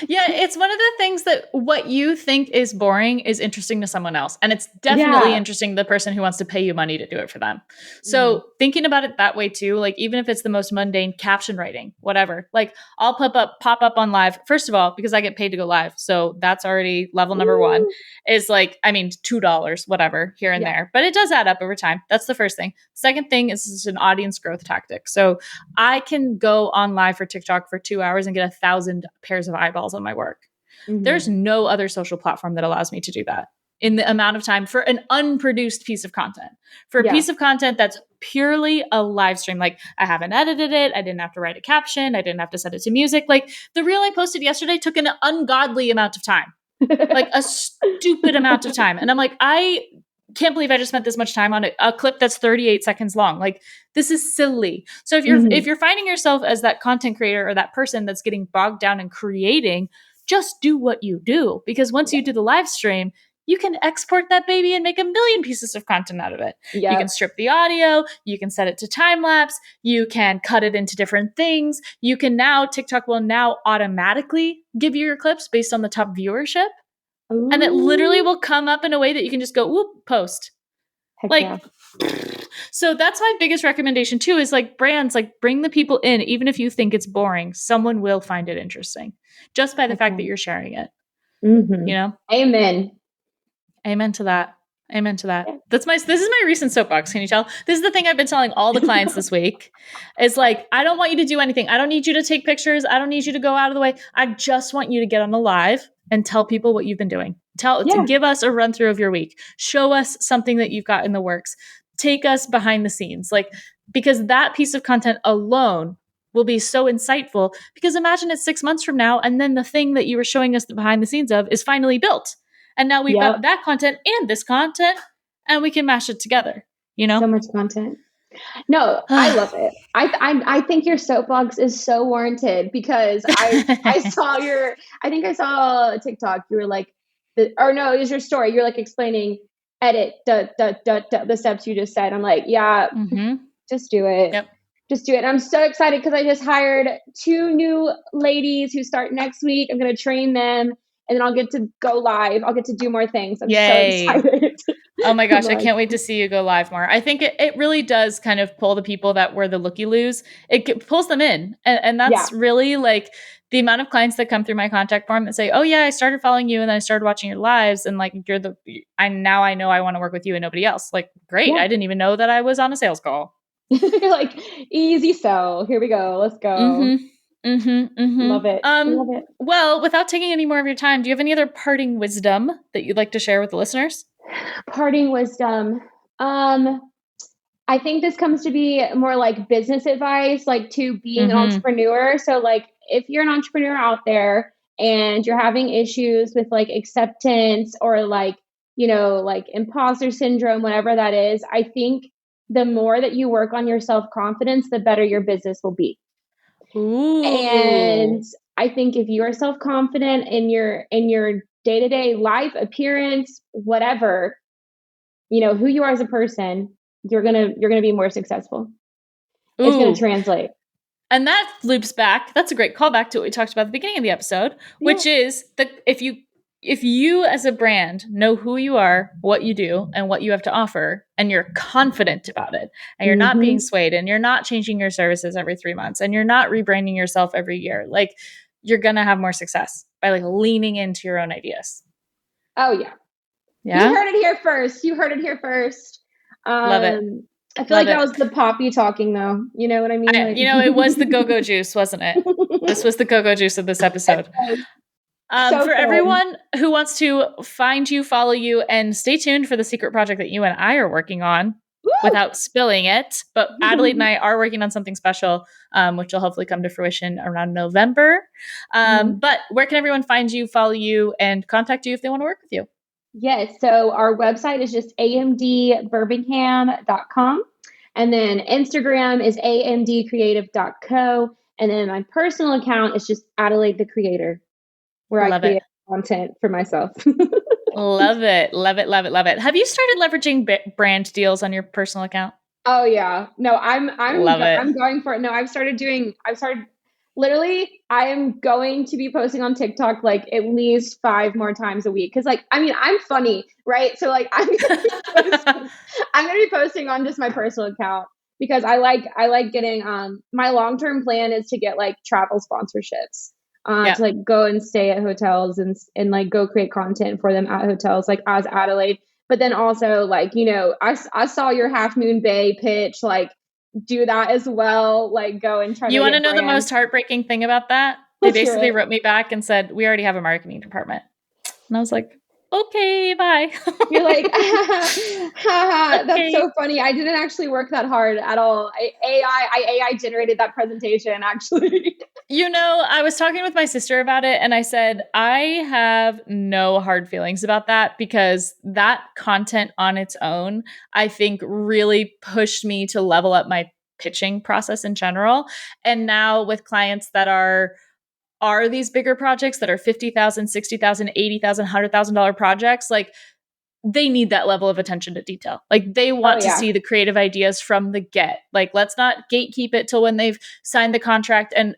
Yeah, it's one of the things that what you think is boring is interesting to someone else. And it's definitely interesting to the person who wants to pay you money to do it for them. So thinking about it that way too, like even if it's the most mundane caption writing, whatever, like I'll pop up on live. First of all, because I get paid to go live. So that's already level number one is like, I mean, $2, whatever, here and there. But it does add up over time. That's the first thing. Second thing is it's an audience growth tactic. So I can go on live for TikTok for 2 hours and get 1,000 pairs of eyeballs on my work. There's no other social platform that allows me to do that in the amount of time for an unproduced piece of content. For a piece of content that's purely a live stream, like I haven't edited it, I didn't have to write a caption, I didn't have to set it to music. Like the reel I posted yesterday took an ungodly amount of time, like a stupid amount of time. And I'm like, I can't believe I just spent this much time on a clip that's 38 seconds long. Like this is silly. So if you're finding yourself as that content creator or that person that's getting bogged down in creating, just do what you do. Because once you do the live stream, you can export that baby and make a million pieces of content out of it. You can strip the audio, you can set it to time lapse, you can cut it into different things. You can now, TikTok will now automatically give you your clips based on the top viewership. Ooh. And it literally will come up in a way that you can just go, whoop, post. Heck so that's my biggest recommendation too, is like brands, like bring the people in, even if you think it's boring, someone will find it interesting just by the fact that you're sharing it. You know? Amen to that. Amen to that. This is my recent soapbox. Can you tell? This is the thing I've been telling all the clients this week. It's like, I don't want you to do anything. I don't need you to take pictures. I don't need you to go out of the way. I just want you to get on the live and tell people what you've been doing. To give us a run through of your week. Show us something that you've got in the works. Take us behind the scenes. Like, because that piece of content alone will be so insightful, because imagine it's 6 months from now, and then the thing that you were showing us the behind the scenes of is finally built. And now we've got that content and this content, and we can mash it together, you know? So much content. No, I love it. I think your soapbox is so warranted, because I saw a TikTok. You were like, it was your story. You're like explaining, edit the steps you just said. I'm like, just do it. Yep. Just do it. And I'm so excited because I just hired 2 new ladies who start next week. I'm going to train them, and then I'll get to go live. I'll get to do more things. I'm so excited. Oh my gosh, I can't wait to see you go live more. I think it really does kind of pull the people that were the looky-loos. It pulls them in. And that's really like the amount of clients that come through my contact form that say, oh yeah, I started following you and then I started watching your lives, and like I know I want to work with you and nobody else. Like, great. I didn't even know that I was on a sales call. You're like, easy sell. Here we go. Let's go. Love it. Love it. Well, without taking any more of your time, do you have any other parting wisdom that you'd like to share with the listeners? Parting wisdom. I think this comes to be more like business advice, like to being an entrepreneur. So like, if you're an entrepreneur out there and you're having issues with like acceptance or like, like imposter syndrome, whatever that is, I think the more that you work on your self-confidence, the better your business will be. Ooh. And I think if you are self-confident in your day-to-day life appearance, whatever, who you are as a person, you're going to be more successul. Ooh. It's going to translate. And that loops back. That's a great callback to what we talked about at the beginning of the episode, which is that if you as a brand know who you are, what you do, and what you have to offer, and you're confident about it, and you're not being swayed, and you're not changing your services every 3 months, and you're not rebranding yourself every year, like, you're going to have more success by like leaning into your own ideas. Oh yeah. Yeah. You heard it here first. Love it. I feel like that was the poppy talking though. You know what I mean? It was the go-go juice, wasn't it? This was the go-go juice of this episode. For everyone who wants to find you, follow you, and stay tuned for the secret project that you and I are working on. Woo! Without spilling it. But Adelaide and I are working on something special, which will hopefully come to fruition around November. But where can everyone find you, follow you, and contact you if they want to work with you? Yes. So our website is just amdbirmingham.com. And then Instagram is amdcreative.co. And then my personal account is just Adelaide the Creator, where I create content for myself. Love it. Love it. Love it. Love it. Have you started leveraging brand deals on your personal account? Oh yeah. No, Love it. I'm going for it. No, literally, I am going to be posting on TikTok like at least 5 more times a week. Cause like, I mean, I'm funny, right? So like I'm gonna be posting on just my personal account because I like getting my long-term plan is to get like travel sponsorships. To like go and stay at hotels and like go create content for them at hotels like as Adelaide. But then also like, I saw your Half Moon Bay pitch, like do that as well. Like go and try You to want to get know the brands. most heartbreaking thing about that? They Let's hear basically it. wrote me back and said, we already have a marketing department. And I was like, okay, bye. You're like, haha, that's Okay. so funny. I didn't actually work that hard at all. I AI generated that presentation actually. I was talking with my sister about it and I said, I have no hard feelings about that because that content on its own, I think really pushed me to level up my pitching process in general. And now with clients that are these bigger projects that are $50,000, $60,000, $80,000, $100,000 projects, like they need that level of attention to detail. Like they want to see the creative ideas from the get. Like let's not gatekeep it till when they've signed the contract and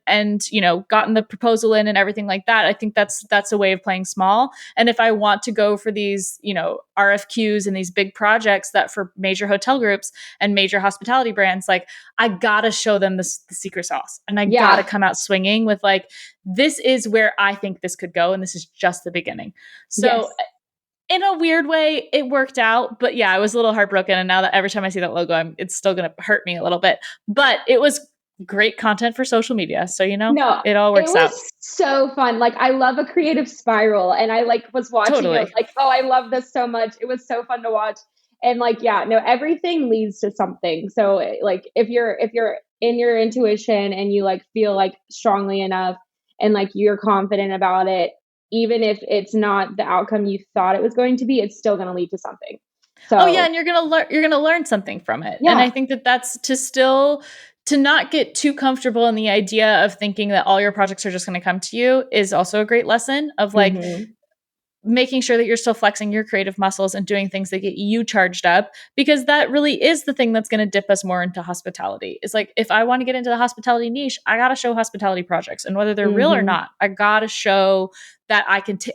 gotten the proposal in and everything like that. I think that's a way of playing small. And if I want to go for these, RFQs and these big projects that for major hotel groups and major hospitality brands, like I gotta show them the secret sauce, and I gotta come out swinging with like, this is where I think this could go, and this is just the beginning. So. Yes. In a weird way, it worked out. But yeah, I was a little heartbroken. And now that every time I see that logo, it's still going to hurt me a little bit. But it was great content for social media. So, it all works out. It was so fun. Like, I love a creative spiral. And I was watching it. Like, oh, I love this so much. It was so fun to watch. And like, everything leads to something. So like, if you're in your intuition and you like feel like strongly enough and like you're confident about it, even if it's not the outcome you thought it was going to be, it's still going to lead to something. So, and you're going to learn something from it. Yeah. And I think that's to not get too comfortable in the idea of thinking that all your projects are just going to come to you is also a great lesson of like making sure that you're still flexing your creative muscles and doing things that get you charged up, because that really is the thing that's going to dip us more into hospitality. It's like, if I want to get into the hospitality niche, I got to show hospitality projects, and whether they're real or not, I got to show that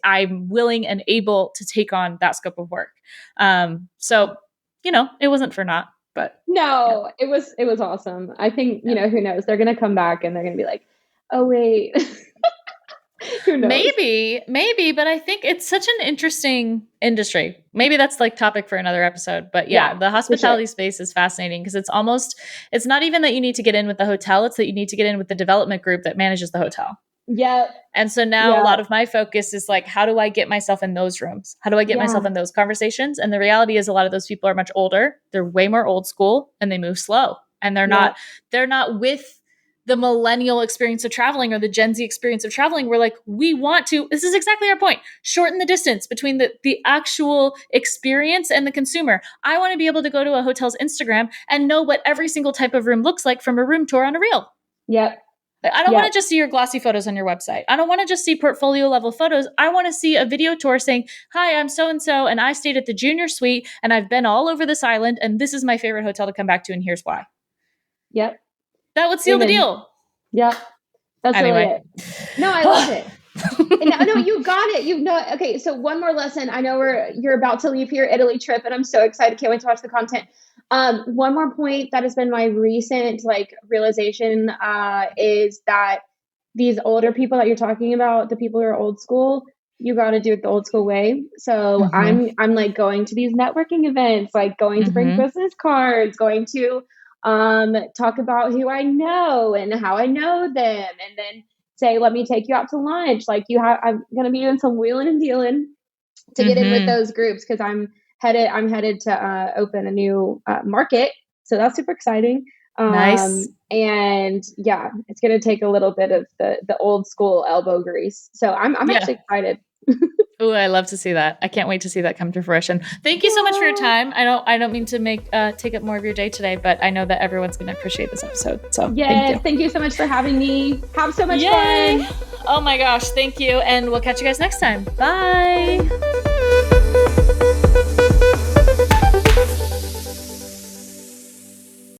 I'm willing and able to take on that scope of work. So, it wasn't for naught, but no, it was awesome. I think, who knows, they're going to come back and they're going to be like, oh wait, who knows? Maybe, but I think it's such an interesting industry. Maybe that's like topic for another episode, but the hospitality space is fascinating because it's not even that you need to get in with the hotel. It's that you need to get in with the development group that manages the hotel. Yeah. And so now a lot of my focus is like, how do I get myself in those rooms? How do I get myself in those conversations? And the reality is a lot of those people are much older. They're way more old school and they move slow, and they're not with the millennial experience of traveling or the Gen Z experience of traveling. We're like, this is exactly our point, shorten the distance between the actual experience and the consumer. I want to be able to go to a hotel's Instagram and know what every single type of room looks like from a room tour on a reel. Yep. I don't want to just see your glossy photos on your website. I don't want to just see portfolio level photos. I want to see a video tour saying, hi, I'm so-and-so, and I stayed at the Junior Suite, and I've been all over this island, and this is my favorite hotel to come back to, and here's why. Yep. That would seal the deal. Yep. That's really it. No, I love it. No, you got it. Okay, so one more lesson. I know you're about to leave your Italy trip, and I'm so excited. Can't wait to watch the content. One more point that has been my recent realization is that these older people that you're talking about, the people who are old school, you got to do it the old school way. So I'm like going to these networking events, like going to bring business cards, going to talk about who I know and how I know them, and then say, let me take you out to lunch. Like I'm going to be doing some wheeling and dealing to get in with those groups, because I'm headed to open a new market. So that's super exciting. Nice. And it's going to take a little bit of the old school elbow grease. So I'm actually excited. Oh, I love to see that. I can't wait to see that come to fruition. Thank you so much for your time. I don't mean to take up more of your day today, but I know that everyone's going to appreciate this episode. So thank you so much for having me. Have so much fun. Oh my gosh. Thank you. And we'll catch you guys next time. Bye.